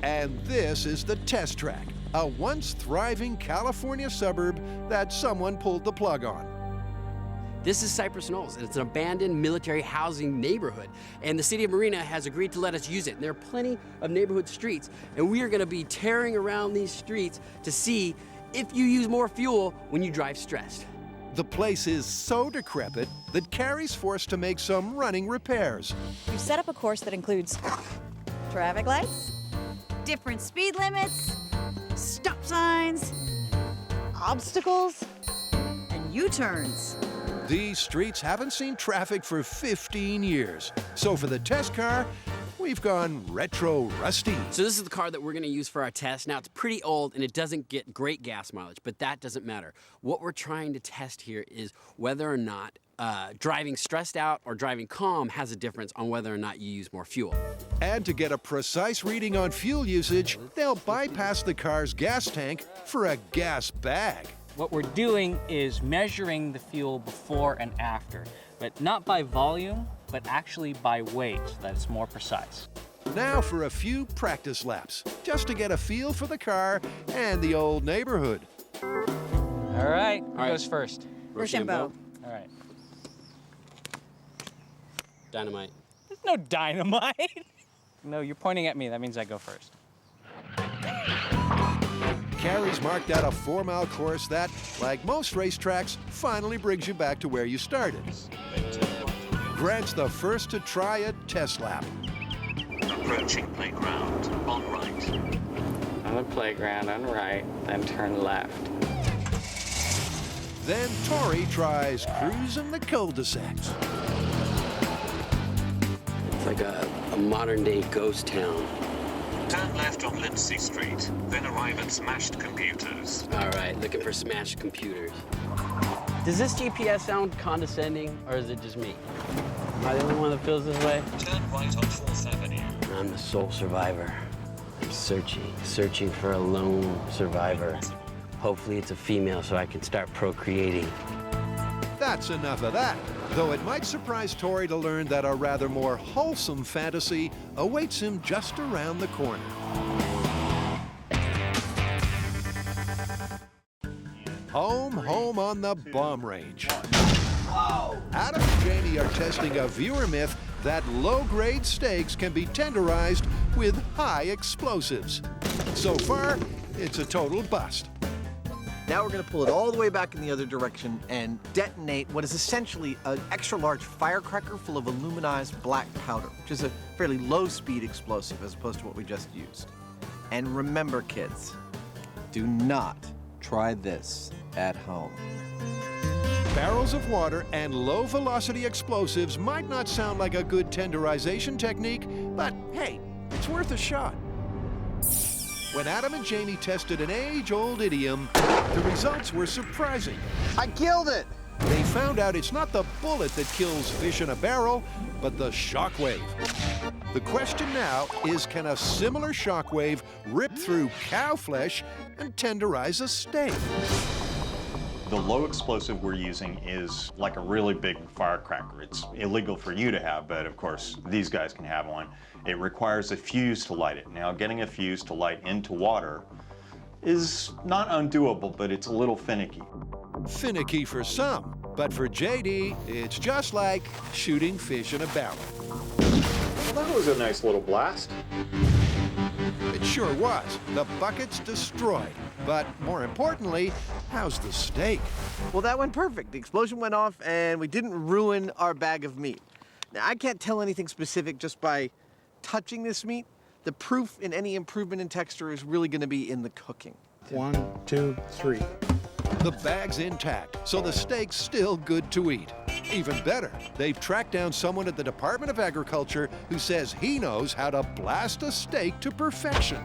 And this is the test track, a once thriving California suburb that someone pulled the plug on. This is Cypress Knolls, and it's an abandoned military housing neighborhood. And the city of Marina has agreed to let us use it. And there are plenty of neighborhood streets, and we are gonna be tearing around these streets to see if you use more fuel when you drive stressed. The place is so decrepit that Carrie's forced to make some running repairs. We've set up a course that includes traffic lights, different speed limits, stop signs, obstacles, and U-turns. These streets haven't seen traffic for 15 years. So for the test car, we've gone retro rusty. So this is the car that we're gonna use for our test. Now, it's pretty old and it doesn't get great gas mileage, but that doesn't matter. What we're trying to test here is whether or not driving stressed out or driving calm has a difference on whether or not you use more fuel. And to get a precise reading on fuel usage, they'll bypass the car's gas tank for a gas bag. What we're doing is measuring the fuel before and after, but not by volume, but actually by weight, so that it's more precise. Now for a few practice laps, just to get a feel for the car and the old neighborhood. All right, who goes first? Rochambeau. All right. Dynamite. There's no dynamite. No, you're pointing at me, that means I go first. Carrie's marked out a 4-mile course that, like most racetracks, finally brings you back to where you started. Grant's the first to try a test lap. Approaching playground, on right. On the playground, on right, then turn left. Then Tori tries cruising the cul-de-sacs. It's like a modern-day ghost town. Turn left on Lindsay Street, then arrive at Smashed Computers. All right, looking for smashed computers. Does this GPS sound condescending, or is it just me? Am I the only one that feels this way? Turn right on 4th Avenue. I'm the sole survivor. I'm searching for a lone survivor. Hopefully it's a female so I can start procreating. That's enough of that, though it might surprise Tori to learn that a rather more wholesome fantasy awaits him just around the corner. Home on the bomb range. Adam and Jamie are testing a viewer myth that low-grade steaks can be tenderized with high explosives. So far, it's a total bust. Now we're going to pull it all the way back in the other direction and detonate what is essentially an extra-large firecracker full of aluminized black powder, which is a fairly low-speed explosive as opposed to what we just used. And remember, kids, do not try this at home. Barrels of water and low-velocity explosives might not sound like a good tenderization technique, but hey, it's worth a shot. When Adam and Jamie tested an age-old idiom, the results were surprising. I killed it! They found out it's not the bullet that kills fish in a barrel, but the shockwave. The question now is, can a similar shockwave rip through cow flesh and tenderize a steak? The low explosive we're using is like a really big firecracker. It's illegal for you to have, but of course, these guys can have one. It requires a fuse to light it. Now, getting a fuse to light into water is not undoable, but it's a little finicky. Finicky for some, but for JD, it's just like shooting fish in a barrel. Well, that was a nice little blast. It sure was. The bucket's destroyed. But more importantly, how's the steak? Well, that went perfect. The explosion went off and we didn't ruin our bag of meat. Now, I can't tell anything specific just by touching this meat. The proof in any improvement in texture is really going to be in the cooking. 1, 2, 3. The bag's intact, so the steak's still good to eat. Even better, they've tracked down someone at the Department of Agriculture who says he knows how to blast a steak to perfection.